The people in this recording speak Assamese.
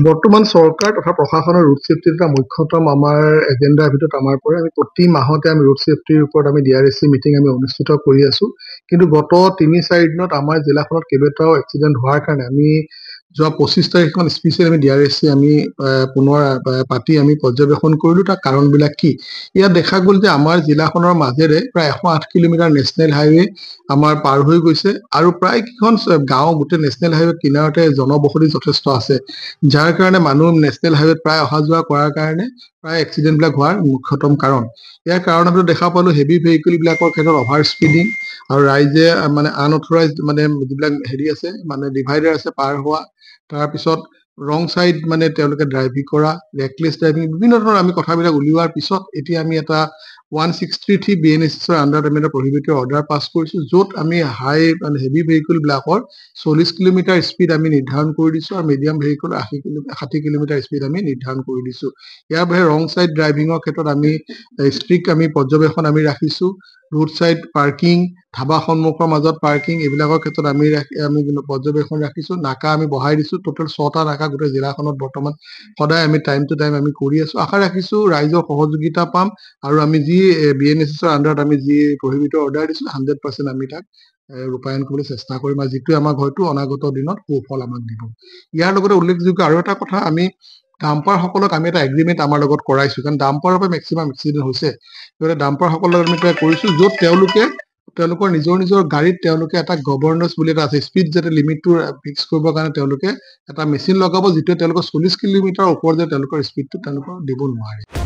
বৰ্তমান চৰকাৰ তথা প্ৰশাসনৰ ৰোড ছেফটিৰ এটা মুখ্যতম আমাৰ এজেণ্ডাৰ ভিতৰত আমাৰ পৰে। আমি প্ৰতি মাহতে আমি ৰোড ছেফটিৰ ওপৰত আমি DRSC মিটিং আমি অনুষ্ঠিত কৰি আছো। কিন্তু গত ৩-৪ দিনত আমাৰ জিলাখনত কেইবাটাও এক্সিডেণ্ট হোৱাৰ কাৰণে আমি যোৱা ২৫ তাৰিখখন স্পেচিয়েল আমি DRSC আমি পুনৰ পাতি আমি পৰ্যবেক্ষণ কৰিলো তাৰ কাৰণবিলাক কি। ইয়াত দেখা গ'ল যে আমাৰ জিলাখনৰ মাজেৰে প্ৰায় ১০৮ কিলোমিটাৰ নেশ্যনেল হাইৱে আমাৰ পাৰ হৈ গৈছে আৰু প্ৰায় কেইখন গাঁও গোটেই নেশ্যনেল হাইৱে কিনাৰতে জনবসতি যথেষ্ট আছে, যাৰ কাৰণে মানুহ নেশ্যনেল হাইৱেত প্ৰায় অহা যোৱা কৰাৰ কাৰণে প্ৰায় এক্সিডেণ্টবিলাক হোৱাৰ মুখ্যতম কাৰণ। ইয়াৰ কাৰণ আমি দেখা পালো হেভি ভেহিকল বিলাকৰ ক্ষেত্ৰত অভাৰ স্পীডিং আৰু ৰাইজে মানে আনঅথৰাইজ মানে যিবিলাক আছে মানে ডিভাইডাৰ আছে পাৰ হোৱা, তাৰপিছত ৰং চাইড মানে তেওঁলোকে ড্ৰাইভিং কৰা, ৰেকলেছ ড্ৰাইভিং, বিভিন্ন ধৰণৰ আমি কথাবিলাক উলিওৱাৰ পিছত এতিয়া আমি এটা 163 BNSSৰ আণ্ডাৰত আমি এটা প্ৰহিবিটৰ অৰ্ডাৰ পাছ কৰিছো, য'ত আমি হাই মানে হেভি ভেহিকল বিলাকৰ 40 কিলোমিটাৰ স্পীড আমি নিৰ্ধাৰণ কৰি দিছো আৰু মিডিয়াম ভেহিকল 60 কিলোমিটাৰ স্পীড আমি নিৰ্ধাৰণ কৰি দিছো। ইয়াৰ বাহিৰে ৰং চাইড ড্ৰাইভিঙৰ ক্ষেত্ৰত আমি ষ্ট্ৰিক্ট আমি পৰ্যবেক্ষণ আমি ৰাখিছো। ৰোড চাইড পাৰ্কিং, ধাবা সন্মুখৰ মাজত পাৰ্কিং, এইবিলাকৰ ক্ষেত্ৰত আমি পৰ্যবেক্ষণ ৰাখিছো। নাকা আমি বঢ়াই দিছো, টোটেল 6টা নাকা গোটেই জিলাখনত বৰ্তমান সদায় আমি টাইম টু টাইম আমি কৰি আছো। আশা ৰাখিছো ৰাইজৰ সহযোগিতা পাম আৰু আমি যি BNSSৰ আণ্ডাৰত আমি যি প্ৰহিবিটৰ অৰ্ডাৰ দিছো 100% আমি তাক ৰূপায়ণ কৰিবলৈ চেষ্টা কৰিম আৰু যিটোৱে আমাক হয়তো অনাগত দিনত সুফল আমাক দিব। ইয়াৰ লগতে উল্লেখযোগ্য আৰু এটা কথা, আমি ডাম্পাৰসকলক আমি এটা এগ্ৰিমেণ্ট আমাৰ লগত কৰাইছো, কাৰণ ডাম্পাৰৰ পৰা মেক্সিমাম এক্সিডেণ্ট হৈছে। গতিকে ডাম্পাৰসকলক আমি এটা কৰিছো, য'ত তেওঁলোকৰ নিজৰ গাড়ীত তেওঁলোকে এটা গভৰ্নেন্স বুলি এটা আছে, স্পীড যাতে লিমিটটো ফিক্স কৰিবৰ কাৰণে তেওঁলোকে এটা মেচিন লগাব, যিটোৱে তেওঁলোকৰ 40 কিলোমিটাৰ ওপৰত যে তেওঁলোকৰ স্পীডটো তেওঁলোকৰ দিব নোৱাৰে।